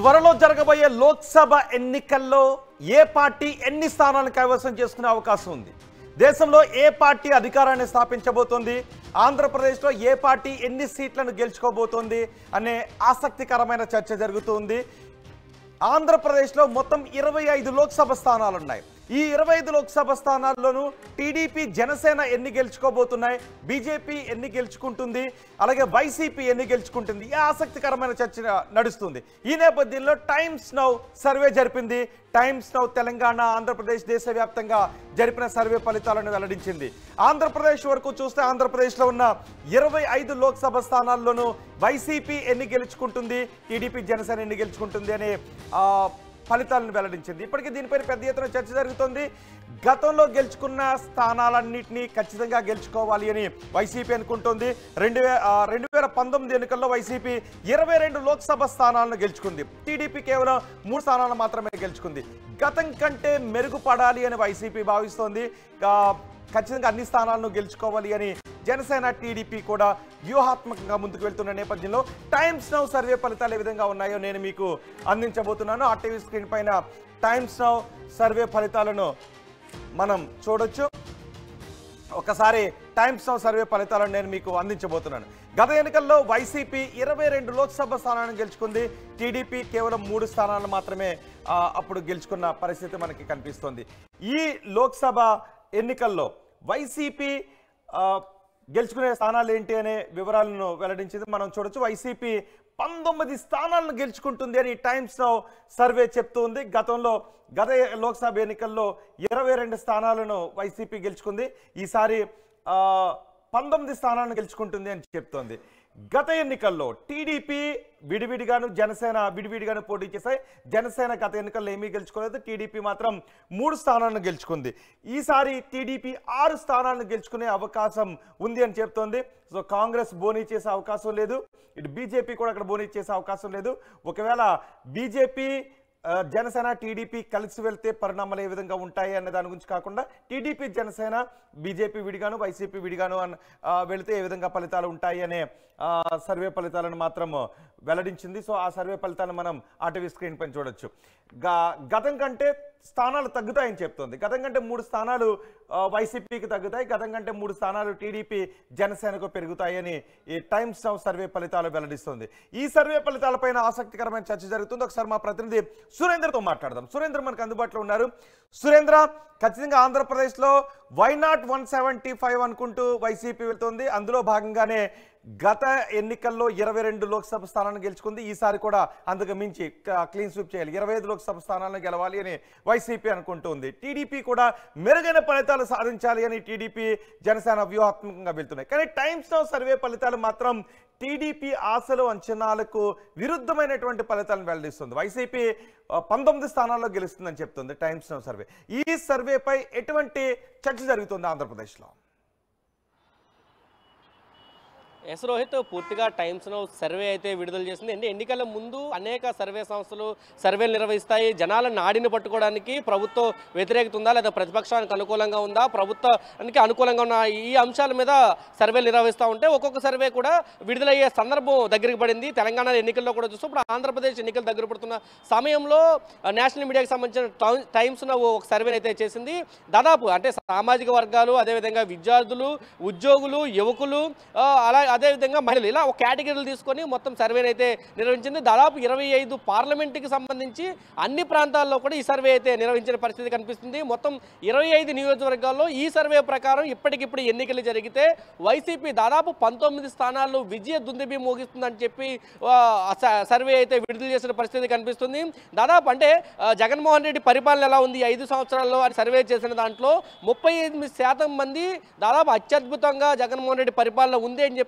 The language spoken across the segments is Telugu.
త్వరలో జరగబోయే లోక్సభ ఎన్నికల్లో ఏ పార్టీ ఎన్ని స్థానాలను కైవసం చేసుకునే అవకాశం ఉంది? దేశంలో ఏ పార్టీ అధికారాన్ని స్థాపించబోతోంది? ఆంధ్రప్రదేశ్లో ఏ పార్టీ ఎన్ని సీట్లను గెలుచుకోబోతోంది అనే ఆసక్తికరమైన చర్చ జరుగుతుంది. ఆంధ్రప్రదేశ్లో మొత్తం 25 లోక్సభ స్థానాలు ఉన్నాయి. ఈ 25 లోక్సభ స్థానాల్లోనూ టీడీపీ, జనసేన ఎన్ని గెలుచుకోబోతున్నాయి, బీజేపీ ఎన్ని గెలుచుకుంటుంది, అలాగే వైసీపీ ఎన్ని గెలుచుకుంటుంది, ఈ ఆసక్తికరమైన చర్చ నడుస్తుంది. ఈ నేపథ్యంలో టైమ్స్ నౌ సర్వే జరిపింది. టైమ్స్ నౌ తెలంగాణ, ఆంధ్రప్రదేశ్ దేశవ్యాప్తంగా జరిపిన సర్వే ఫలితాలను వెల్లడించింది. ఆంధ్రప్రదేశ్ వరకు చూస్తే ఆంధ్రప్రదేశ్లో ఉన్న 25 లోక్సభ స్థానాల్లోనూ వైసీపీ ఎన్ని గెలుచుకుంటుంది, టీడీపీ, జనసేన ఎన్ని గెలుచుకుంటుంది అనే ఫలితాలను వెల్లడించింది. ఇప్పటికీ దీనిపై పెద్ద ఎత్తున చర్చ జరుగుతోంది. గతంలో గెలుచుకున్న స్థానాలన్నింటినీ ఖచ్చితంగా గెలుచుకోవాలి అని వైసీపీ అనుకుంటోంది. 2019 ఎన్నికల్లో వైసీపీ 22 లోక్సభ స్థానాలను గెలుచుకుంది. టీడీపీ కేవలం 3 స్థానాలను మాత్రమే గెలుచుకుంది. గతం కంటే మెరుగుపడాలి అని వైసీపీ భావిస్తోంది. ఖచ్చితంగా అన్ని స్థానాలను గెలుచుకోవాలి అని జనసేన, టీడీపీ కూడా వ్యూహాత్మకంగా ముందుకు వెళ్తున్న నేపథ్యంలో టైమ్స్ నౌ సర్వే ఫలితాలు ఏ విధంగా ఉన్నాయో నేను మీకు అందించబోతున్నాను. ఆర్టీవీ స్క్రీన్ పైన టైమ్స్ నౌ సర్వే ఫలితాలను మనం చూడొచ్చు. ఒకసారి టైమ్స్ నౌ సర్వే ఫలితాలను నేను మీకు అందించబోతున్నాను. గత ఎన్నికల్లో వైసీపీ 22 లోక్సభ స్థానాలను గెలుచుకుంది. టీడీపీ కేవలం 3 స్థానాలను మాత్రమే అప్పుడు గెలుచుకున్న పరిస్థితి మనకి కనిపిస్తోంది. ఈ లోక్సభ ఎన్నికల్లో వైసీపీ గెలుచుకునే స్థానాలు ఏంటి అనే వివరాలను వెల్లడించింది. మనం చూడొచ్చు. వైసీపీ 19 స్థానాలను గెలుచుకుంటుంది అని టైమ్స్ నౌ సర్వే చెప్తుంది. గత లోక్సభ ఎన్నికల్లో 22 స్థానాలను వైసీపీ గెలుచుకుంది. ఈసారి 19 స్థానాలను గెలుచుకుంటుంది అని చెప్తోంది. గత ఎన్నికల్లో టీడీపీ విడివిడిగాను, జనసేన విడివిడిగాను పోటీ చేశాయి. జనసేన గత ఎన్నికల్లో ఏమీ గెలుచుకోలేదు. టీడీపీ మాత్రం 3 స్థానాలను గెలుచుకుంది. ఈసారి టీడీపీ 6 స్థానాలను గెలుచుకునే అవకాశం ఉంది అని చెప్తోంది. సో కాంగ్రెస్ బోనీ చేసే అవకాశం లేదు, ఇటు బీజేపీ కూడా అక్కడ బోనీ చేసే అవకాశం లేదు. ఒకవేళ బీజేపీ, జనసేన, టీడీపీ కలిసి వెళ్తే పరిణామాలు ఏ విధంగా ఉంటాయి అనే దాని గురించి కాకుండా టీడీపీ, జనసేన, బీజేపీ విడిగాను, వైసీపీ విడిగాను వెళితే ఏ విధంగా ఫలితాలు ఉంటాయి అనే సర్వే ఫలితాలను మాత్రం వెల్లడించింది. సో ఆ సర్వే ఫలితాలను మనం ఆర్టీవీ స్క్రీన్ పైన చూడొచ్చు. గతం కంటే స్థానాలు తగ్గుతాయని చెప్తోంది. గతం కంటే 3 స్థానాలు వైసీపీకి తగ్గుతాయి, గతం కంటే 3 స్థానాలు టీడీపీ, జనసేనకు పెరుగుతాయని ఈ టైమ్స్ నౌ సర్వే ఫలితాలు వెల్లడిస్తుంది. ఈ సర్వే ఫలితాలపైన ఆసక్తికరమైన చర్చ జరుగుతుంది. ఒకసారి మా ప్రతినిధి సురేంద్రతో మాట్లాడదాం. సురేంద్ర మనకు అందుబాటులో ఉన్నారు. సురేంద్ర, ఖచ్చితంగా ఆంధ్రప్రదేశ్లో వై నాట్ 175 అనుకుంటూ వైసీపీ వెళ్తుంది. అందులో భాగంగానే గత ఎన్నికల్లో 22 లోక్సభ స్థానాలను గెలుచుకుంది. ఈసారి కూడా అందుకు మించి క్లీన్ స్వీప్ చేయాలి, 25 లోక్సభ స్థానాలను గెలవాలి అని వైసీపీ అనుకుంటుంది. టీడీపీ కూడా మెరుగైన ఫలితాలు సాధించాలి అని టీడీపీ, జనసేన వ్యూహాత్మకంగా వెళ్తున్నాయి. కానీ టైమ్స్ నౌ సర్వే ఫలితాలు మాత్రం టీడీపీ ఆశలు, అంచనాలకు విరుద్ధమైనటువంటి ఫలితాలను వెల్లడిస్తుంది. వైసీపీ 19 స్థానాల్లో గెలుస్తుందని చెప్తుంది టైమ్స్ నౌ సర్వే. ఈ సర్వేపై ఎటువంటి చర్చ జరుగుతుంది ఆంధ్రప్రదేశ్లో? ఎస్ రోహిత్, పూర్తిగా టైమ్స్ నౌ సర్వే అయితే విడుదల చేసింది. ఎన్నికల ముందు అనేక సర్వే సంస్థలు సర్వేలు నిర్వహిస్తాయి. జనాల నాడిని పట్టుకోవడానికి ప్రభుత్వం వ్యతిరేకత ఉందా లేదా ప్రతిపక్షానికి అనుకూలంగా ఉందా, ప్రభుత్వానికి అనుకూలంగా ఉన్న ఈ అంశాల మీద సర్వేలు నిర్వహిస్తూ ఉంటే ఒక్కొక్క సర్వే కూడా విడుదలయ్యే సందర్భం దగ్గరికి పడింది. తెలంగాణ ఎన్నికల్లో కూడా చూస్తూ ఇప్పుడు ఆంధ్రప్రదేశ్ ఎన్నికలు దగ్గర పడుతున్న సమయంలో నేషనల్ మీడియాకి సంబంధించిన టైమ్స్ నౌ ఒక సర్వే అయితే చేసింది. దాదాపు అంటే సామాజిక వర్గాలు, అదేవిధంగా విద్యార్థులు, ఉద్యోగులు, యువకులు, అదేవిధంగా మహిళలు, ఇలా ఒక కేటగిరీలు తీసుకొని మొత్తం సర్వేని అయితే నిర్వహించింది. దాదాపు 25 పార్లమెంటుకి సంబంధించి అన్ని ప్రాంతాల్లో కూడా ఈ సర్వే అయితే నిర్వహించిన పరిస్థితి కనిపిస్తుంది. మొత్తం 25 నియోజకవర్గాల్లో ఈ సర్వే ప్రకారం ఇప్పటికిప్పుడు ఎన్నికలు జరిగితే వైసీపీ దాదాపు 19 స్థానాల్లో విజయ దుందుబి మోగిస్తుందని చెప్పి సర్వే అయితే విడుదల చేసిన పరిస్థితి కనిపిస్తుంది. దాదాపు అంటే జగన్మోహన్ రెడ్డి పరిపాలన ఎలా ఉంది 5 సంవత్సరాల్లో అని సర్వే చేసిన దాంట్లో 38% మంది దాదాపు అత్యద్భుతంగా జగన్మోహన్ రెడ్డి పరిపాలన ఉంది అని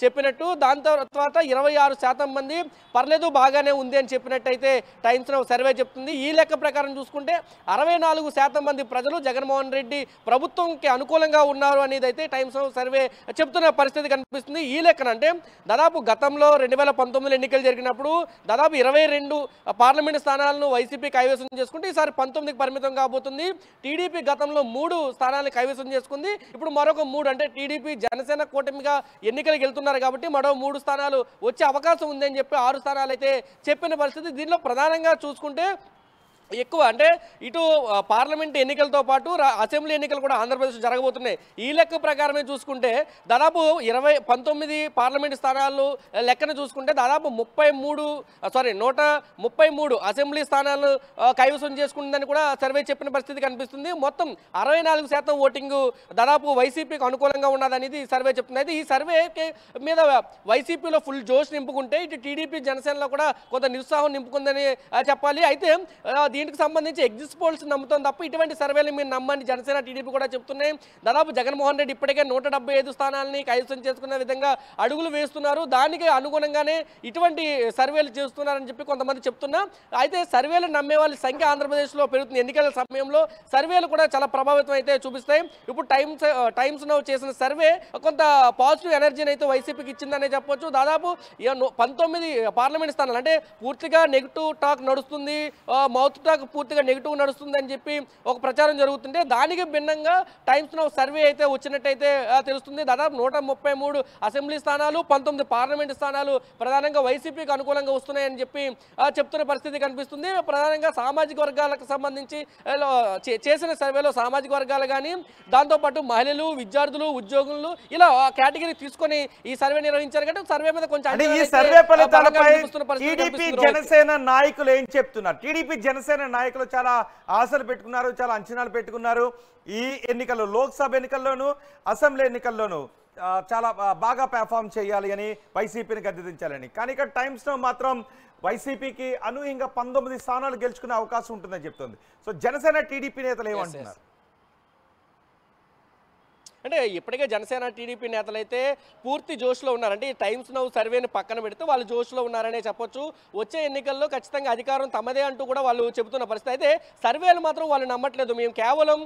చెప్పినట్టు, దాని తర్వాత 26% మంది పర్లేదు బాగానే ఉంది అని చెప్పినట్టయితే టైమ్స్ నౌ సర్వే చెప్తుంది. ఈ లెక్క ప్రకారం చూసుకుంటే 64% మంది ప్రజలు జగన్మోహన్ రెడ్డి ప్రభుత్వంకి అనుకూలంగా ఉన్నారు అనేది అయితే టైమ్స్ నౌ సర్వే చెప్తున్న పరిస్థితి కనిపిస్తుంది. ఈ లెక్కన అంటే దాదాపు గతంలో 2019 ఎన్నికలు జరిగినప్పుడు దాదాపు 22 పార్లమెంట్ స్థానాలను వైసీపీ కైవసం చేసుకుంటే ఈసారి 19కి పరిమితం కాబోతుంది. టీడీపీ గతంలో 3 స్థానాలను కైవసం చేసుకుంది. ఇప్పుడు మరొక 3 అంటే టీడీపీ, జనసేన కూటమిగా ఎన్నికలు ఎన్నికలకు వెళ్తున్నారు కాబట్టి మరో 3 స్థానాలు వచ్చే అవకాశం ఉందని చెప్పి 6 స్థానాలు అయితే చెప్పిన పరిస్థితి. దీనిలో ప్రధానంగా చూసుకుంటే ఎక్కువ అంటే ఇటు పార్లమెంట్ ఎన్నికలతో పాటు అసెంబ్లీ ఎన్నికలు కూడా ఆంధ్రప్రదేశ్ జరగబోతున్నాయి. ఈ లెక్క ప్రకారమే చూసుకుంటే దాదాపు 19 పార్లమెంట్ స్థానాలు లెక్కన చూసుకుంటే దాదాపు 133 అసెంబ్లీ స్థానాలను కైవసం చేసుకుంటుందని కూడా సర్వే చెప్పిన పరిస్థితి కనిపిస్తుంది. మొత్తం 64% ఓటింగ్ దాదాపు వైసీపీకి అనుకూలంగా ఉన్నదనేది సర్వే చెప్తుంది. అయితే ఈ సర్వే మీద వైసీపీలో ఫుల్ జోష్ నింపుకుంటే ఇటు టీడీపీ జనసేనలో కూడా కొంత నిరుత్సాహం నింపుకుందని చెప్పాలి. అయితే దీనికి సంబంధించి ఎగ్జిట్ పోల్స్ నమ్ముతాం తప్ప ఇటువంటి సర్వేలు మీరు నమ్మండి జనసేన టీడీపీ కూడా చెప్తున్నాయి. దాదాపు జగన్మోహన్ రెడ్డి ఇప్పటికే 175 స్థానాలని కైవసం చేసుకునే విధంగా అడుగులు వేస్తున్నారు. దానికి అనుగుణంగానే ఇటువంటి సర్వేలు చేస్తున్నారని చెప్పి కొంతమంది చెప్తున్నా. అయితే సర్వేలు నమ్మే వాళ్ళ సంఖ్య ఆంధ్రప్రదేశ్లో పెరుగుతుంది. ఎన్నికల సమయంలో సర్వేలు కూడా చాలా ప్రభావితం అయితే చూపిస్తాయి. ఇప్పుడు టైమ్స్ నౌ చేసిన సర్వే కొంత పాజిటివ్ ఎనర్జీని అయితే వైసీపీకి ఇచ్చిందనే చెప్పొచ్చు. దాదాపు 19 పార్లమెంట్ స్థానాలు అంటే పూర్తిగా నెగిటివ్ టాక్ నడుస్తుంది, మౌత్ టాక్ పూర్తిగా నెగిటివ్ నడుస్తుంది అని చెప్పి ఒక ప్రచారం జరుగుతుంటే దానికి భిన్నంగా టైమ్స్ నౌ సర్వే అయితే వచ్చినట్టయితే తెలుస్తుంది. దాదాపు 133 అసెంబ్లీ స్థానాలు, 19 పార్లమెంట్ స్థానాలు ప్రధానంగా వైసీపీకి అనుకూలంగా వస్తున్నాయని చెప్పి చెప్తున్న పరిస్థితి కనిపిస్తుంది. ప్రధానంగా సామాజిక వర్గాలకు సంబంధించి చేసిన సర్వేలో సామాజిక వర్గాలు కానీ దాంతోపాటు మహిళలు, విద్యార్థులు, ఉద్యోగులు ఇలా కేటగిరీ తీసుకొని ఈ సర్వే నిర్వహించారు. కాబట్టి సర్వే మీద కొంచెం జనసేన నాయకులు ఏం చెప్తున్నారు? టీడీపీ జనసేన నాయకులు చాలా ఆశలు పెట్టుకున్నారు, చాలా అంచనాలు పెట్టుకున్నారు. ఈ ఎన్నికల్లో లోక్సభ ఎన్నికల్లోనూ అసెంబ్లీ ఎన్నికల్లోనూ చాలా బాగా పెర్ఫామ్ చేయాలి అని వైసీపీని గద్దెదించాలని. కానీ ఇక్కడ టైమ్స్లో మాత్రం వైసీపీకి అనూహ్యంగా 19 స్థానాలు గెలుచుకునే అవకాశం ఉంటుందని చెప్తుంది. సో జనసేన టీడీపీ నేతలు ఏమంటున్నారు? అంటే ఇప్పటికే జనసేన టీడీపీ నేతలు అయితే పూర్తి జోష్లో ఉన్నారంటే ఈ టైమ్స్ నౌ సర్వేని పక్కన పెడితే వాళ్ళు జోష్లో ఉన్నారనే చెప్పొచ్చు. వచ్చే ఎన్నికల్లో ఖచ్చితంగా అధికారం తమదే అంటూ కూడా వాళ్ళు చెబుతున్న పరిస్థితి. అయితే సర్వేలు మాత్రం వాళ్ళు నమ్మట్లేదు. మేము కేవలం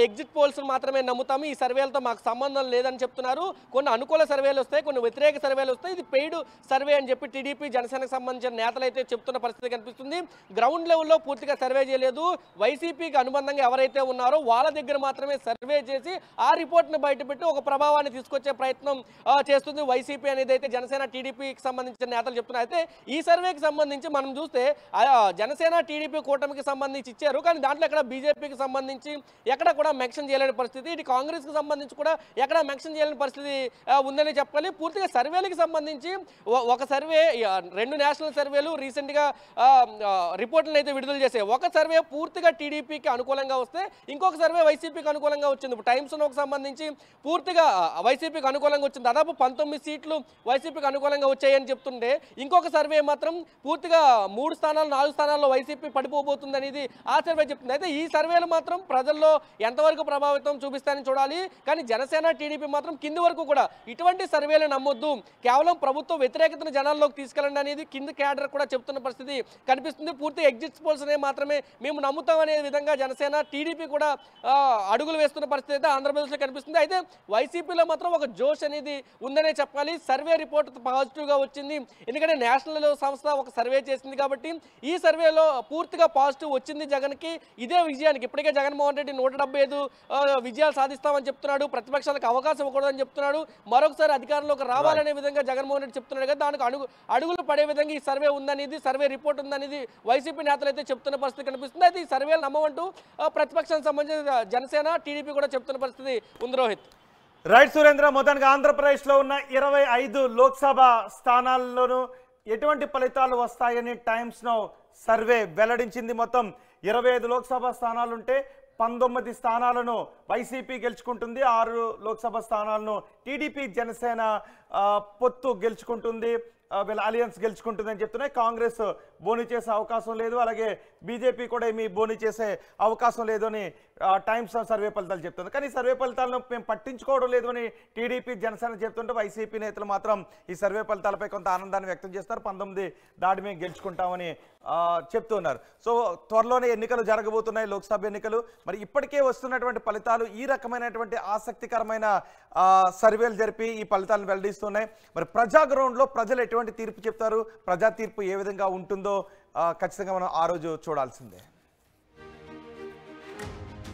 ఎగ్జిట్ పోల్స్ మాత్రమే నమ్ముతాము, ఈ సర్వేలతో మాకు సంబంధం లేదని చెప్తున్నారు. కొన్ని అనుకూల సర్వేలు వస్తాయి, కొన్ని వ్యతిరేక సర్వేలు వస్తాయి. ఇది పెయిడ్ సర్వే అని చెప్పి టీడీపీ జనసేనకు సంబంధించిన నేతలు అయితే చెప్తున్న పరిస్థితి కనిపిస్తుంది. గ్రౌండ్ లెవెల్లో పూర్తిగా సర్వే చేయలేదు. వైసీపీకి అనుబంధంగా ఎవరైతే ఉన్నారో వాళ్ళ దగ్గర మాత్రమే సర్వే చేసి ఆ రిపోర్ట్ని బయటపెట్టి ఒక ప్రభావాన్ని తీసుకొచ్చే ప్రయత్నం చేస్తుంది వైసీపీ అనేది అయితే జనసేన టీడీపీకి సంబంధించిన నేతలు చెప్తున్నారు. అయితే ఈ సర్వేకి సంబంధించి మనం చూస్తే జనసేన టీడీపీ కూటమికి సంబంధించి ఇచ్చారు, కానీ దాంట్లో ఎక్కడ బీజేపీకి సంబంధించి ఎక్కడ కూడా మెన్షన్ చేయలేని పరిస్థితి, ఇటు కాంగ్రెస్కి సంబంధించి కూడా ఎక్కడ మెన్షన్ చేయలేని పరిస్థితి ఉందని చెప్పాలి. పూర్తిగా సర్వేలకు సంబంధించి ఒక సర్వే 2 నేషనల్ సర్వేలు రీసెంట్గా రిపోర్ట్లను అయితే విడుదల చేశాయి. ఒక సర్వే పూర్తిగా టీడీపీకి అనుకూలంగా వస్తే ఇంకొక సర్వే వైసీపీకి అనుకూలంగా వచ్చింది. ఇప్పుడు టైమ్స్ నౌకి సంబంధించి పూర్తిగా వైసీపీకి అనుకూలంగా వచ్చింది. దాదాపు 19 సీట్లు వైసీపీకి అనుకూలంగా వచ్చాయని చెప్తుంటే ఇంకొక సర్వే మాత్రం పూర్తిగా 3 స్థానాలు 4 స్థానాల్లో వైసీపీ పడిపోబోతుంది అనేది ఆ సర్వే చెప్తుంది. అయితే ఈ సర్వేలు మాత్రం ప్రజల్లో ఎంతవరకు ప్రభావితం చూపిస్తాయని చూడాలి. కానీ జనసేన టీడీపీ మాత్రం కింది వరకు కూడా ఇటువంటి సర్వేలు నమ్మొద్దు, కేవలం ప్రభుత్వ వ్యతిరేకతను జనాల్లోకి తీసుకెళ్ళండి అనేది కింది క్యాడర్ కూడా చెప్తున్న పరిస్థితి కనిపిస్తుంది. పూర్తి ఎగ్జిట్ పోల్స్ మాత్రమే మేము నమ్ముతాం అనే విధంగా జనసేన టీడీపీ కూడా అడుగులు వేస్తున్న పరిస్థితి అయితే ఆంధ్రప్రదేశ్లో కనిపిస్తుంది. అయితే వైసీపీలో మాత్రం ఒక జోష్ అనేది ఉందనే చెప్పాలి. సర్వే రిపోర్ట్ పాజిటివ్గా వచ్చింది, ఎందుకంటే నేషనల్ సంస్థ ఒక సర్వే చేసింది కాబట్టి ఈ సర్వేలో పూర్తిగా పాజిటివ్ వచ్చింది జగన్కి. ఇదే విజయానికి ఇప్పటికే జగన్మోహన్ రెడ్డి 175 విజయాలు సాధిస్తామని చెప్తున్నాడు, ప్రతిపక్షాలకు అవకాశం ఇవ్వకూడదని చెప్తున్నాడు, మరొకసారి అధికారంలోకి రావాలనే విధంగా జగన్మోహన్ రెడ్డి చెప్తున్నాడు కదా, దానికి అడుగులు పడే విధంగా ఈ సర్వే ఉందనేది సర్వే రిపోర్ట్ ఉందనేది వైసీపీ నేతలు అయితే చెప్తున్న పరిస్థితి కనిపిస్తుంది. అయితే ఈ సర్వేలు నమ్మమంటూ ప్రతిపక్షానికి సంబంధించిన జనసేన టీడీపీ కూడా చెప్తున్న పరిస్థితి ఉంది. రోహిత్. రైట్ సురేంద్ర, మొత్తానికి ఆంధ్రప్రదేశ్లో ఉన్న 25 లోక్సభ స్థానాల్లోనూ ఎటువంటి ఫలితాలు వస్తాయని టైమ్స్ నౌ సర్వే వెల్లడించింది. మొత్తం 25 లోక్సభ స్థానాలుంటే 19 స్థానాలను వైసీపీ గెలుచుకుంటుంది, 6 లోక్సభ స్థానాలను టీడీపీ జనసేన పొత్తు గెలుచుకుంటుంది, వీళ్ళ అలియన్స్ గెలుచుకుంటుందని చెప్తున్నాయి. కాంగ్రెస్ బోని చేసే అవకాశం లేదు, అలాగే బీజేపీ కూడా ఏమీ బోని చేసే అవకాశం లేదు అని టైమ్స్ సర్వే ఫలితాలు చెప్తుంది. కానీ సర్వే ఫలితాలను మేము పట్టించుకోవడం లేదు అని టీడీపీ జనసేన చెప్తుంటే వైసీపీ నేతలు మాత్రం ఈ సర్వే ఫలితాలపై కొంత ఆనందాన్ని వ్యక్తం చేస్తారు. 19 దాడి మేము గెలుచుకుంటామని చెప్తున్నారు. సో త్వరలోనే ఎన్నికలు జరగబోతున్నాయి, లోక్సభ ఎన్నికలు. మరి ఇప్పటికే వస్తున్నటువంటి ఫలితాలు ఈ రకమైనటువంటి ఆసక్తికరమైన సర్వేలు జరిపి ఈ ఫలితాలను వెల్లడిస్తున్నాయి. మరి ప్రజా గ్రౌండ్లో ప్రజలు ఎటువంటి తీర్పు చెప్తారు, ప్రజా తీర్పు ఏ విధంగా ఉంటుందో ఖచ్చితంగా మనం ఆ రోజు చూడాల్సిందే.